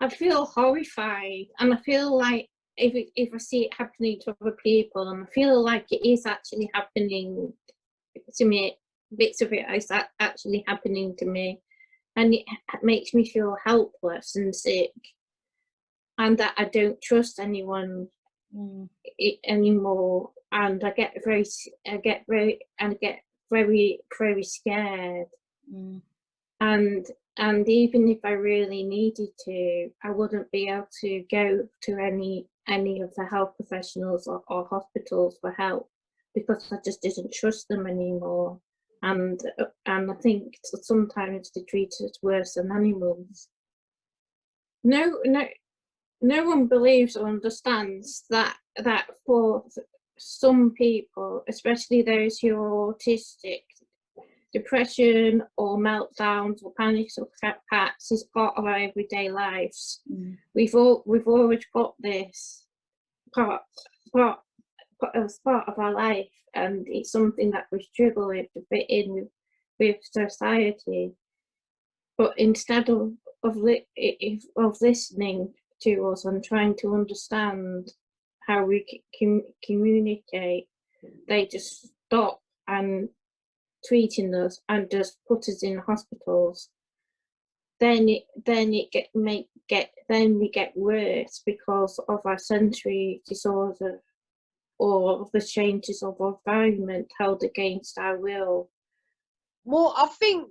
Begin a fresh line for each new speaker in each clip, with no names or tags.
I feel horrified, and I feel like if I see it happening to other people, and I feel like it is actually happening to me, bits of it is actually happening to me, and it makes me feel helpless and sick, and that I don't trust anyone anymore, and I get very scared. And even if I really needed to, I wouldn't be able to go to any of the health professionals or hospitals for help, because I just didn't trust them anymore. And I think sometimes they treat us worse than animals. No one believes or understands that for some people, especially those who are autistic, depression or meltdowns or panic attacks is part of our everyday lives. We've always got this part as part of our life, and it's something that we struggle with to fit in with society. But instead of listening to us and trying to understand how we communicate, they just stop and treating us and just put us in hospitals. Then we get worse because of our sensory disorder or of the changes of our environment held against our will.
Well, I think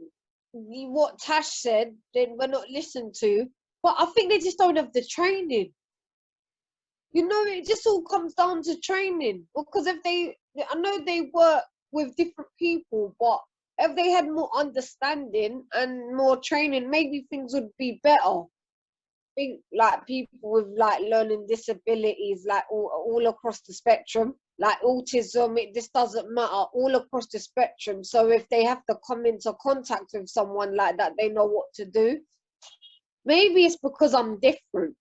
what Tash said, then we're not listened to, but I think they just don't have the training. You know, it just all comes down to training. Because I know they work with different people, but if they had more understanding and more training, maybe things would be better. I think like people with like learning disabilities, like all across the spectrum, like autism, it just doesn't matter, all across the spectrum. So if they have to come into contact with someone like that, they know what to do. Maybe it's because I'm different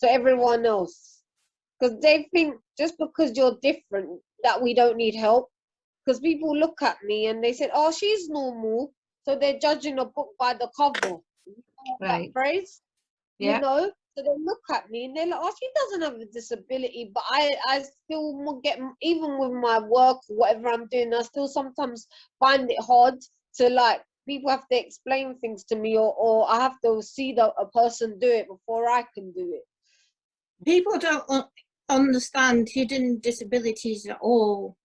to everyone else, because they think just because you're different that we don't need help. Because people look at me and they said, oh, she's normal, so they're judging a book by the cover. That phrase, you know. So they look at me and they're like, oh, she doesn't have a disability. But I still get, even with my work or whatever I'm doing, I still sometimes find it hard to, like, people have to explain things to me, or I have to see a person do it before I can do it.
People don't understand hidden disabilities at all.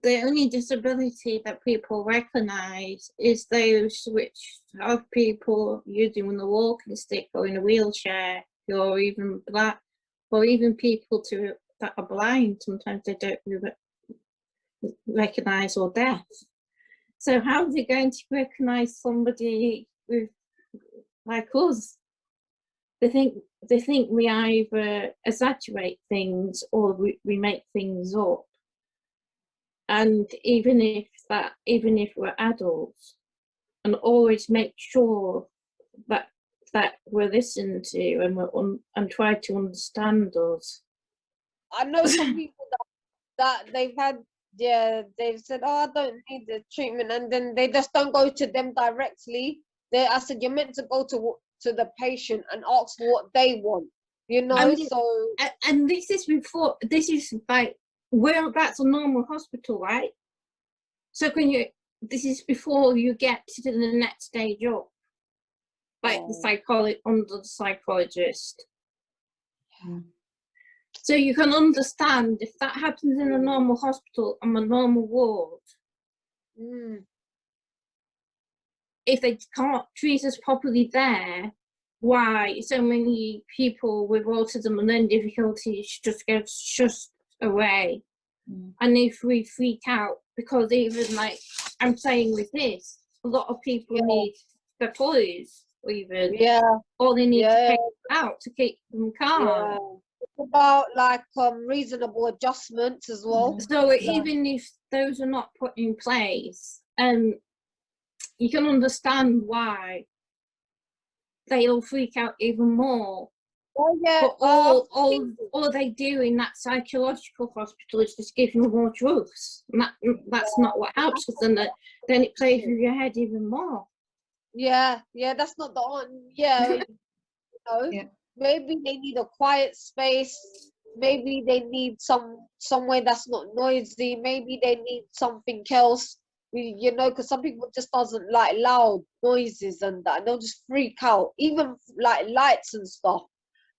The only disability that people recognise is those which have people using a walking stick or in a wheelchair, or even black, or even people that are blind. Sometimes they don't recognise, or deaf. So how are they going to recognise somebody with like us? They think we either exaggerate things or we make things up. And even if we're adults, and always make sure that we're listened to and try to understand us.
I know some people that they've had, they've said, oh, I don't need the treatment, and then they just don't go to them directly. I said, you're meant to go to the patient and ask what they want, you know. I mean, so
and this is like, that's a normal hospital, right? So this is before you get to the next stage up, like under the psychologist. So you can understand if that happens in a normal hospital on a normal ward. If they can't treat us properly there, why so many people with autism and learning difficulties just get shushed away. And if we freak out, because even like I'm saying with this, a lot of people need the toys, even. Or they need to take them out to keep them calm.
It's about like reasonable adjustments as well.
So even if those are not put in place, you can understand why they'll freak out even more. But all they do in that psychological hospital is just give them more drugs. And that's not what helps, because then it plays with your head even more.
Yeah, that's not the one. Yeah, know,
Yeah.
maybe they need a quiet space. Maybe they need somewhere that's not noisy. Maybe they need something else. You know, because some people just doesn't like loud noises and that. They'll just freak out. Even like lights and stuff.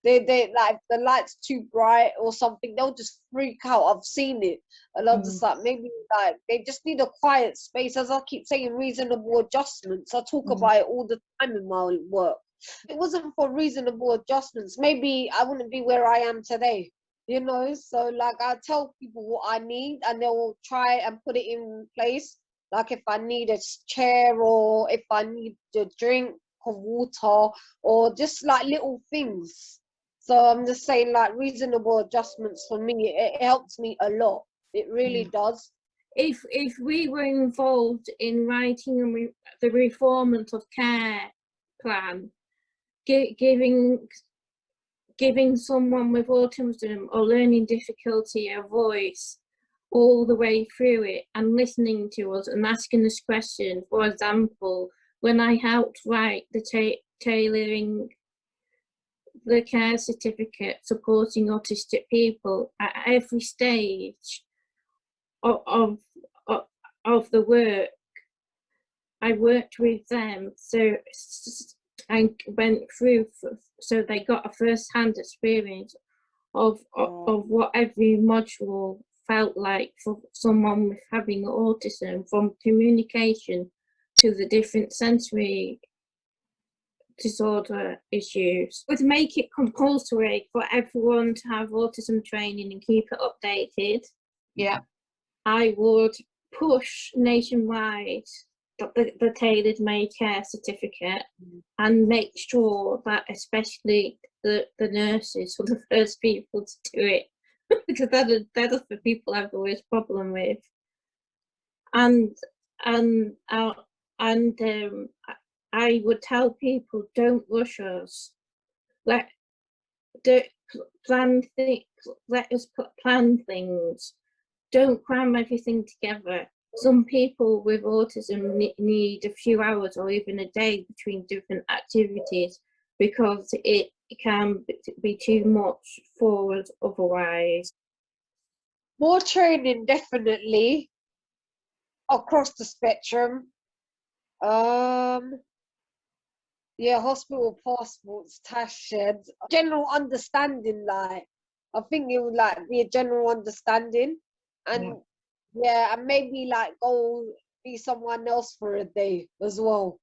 They like the lights too bright or something. They'll just freak out. I've seen it, and I'm just like, maybe like they just need a quiet space. As I keep saying, reasonable adjustments. I talk about it all the time in my work. If it wasn't for reasonable adjustments, maybe I wouldn't be where I am today. You know, so like I tell people what I need, and they'll try and put it in place. Like if I need a chair, or if I need a drink of water, or just like little things. So I'm just saying, like, reasonable adjustments for me, it helps me a lot. It really does.
If we were involved in writing the reformment of care plan, giving someone with autism or learning difficulty a voice all the way through it, and listening to us and asking us questions. For example, when I helped write the tailoring the care certificate supporting autistic people at every stage of the work, I worked with them, so I went through, so they got a first-hand experience of what every module felt like for someone with having autism, from communication to the different sensory disorder issues. Would make it compulsory for everyone to have autism training and keep it updated.
Yeah.
I would push nationwide the tailored made care certificate, and make sure that especially the nurses were the first people to do it, because that is the people I have the worst problem with. And I would tell people, don't rush us. Let us plan things. Don't cram everything together. Some people with autism need a few hours or even a day between different activities, because it can be too much for us otherwise.
More training, definitely, across the spectrum. Yeah, hospital passports, Tash said. General understanding, like, I think it would like be a general understanding, and yeah, and maybe like go be someone else for a day as well.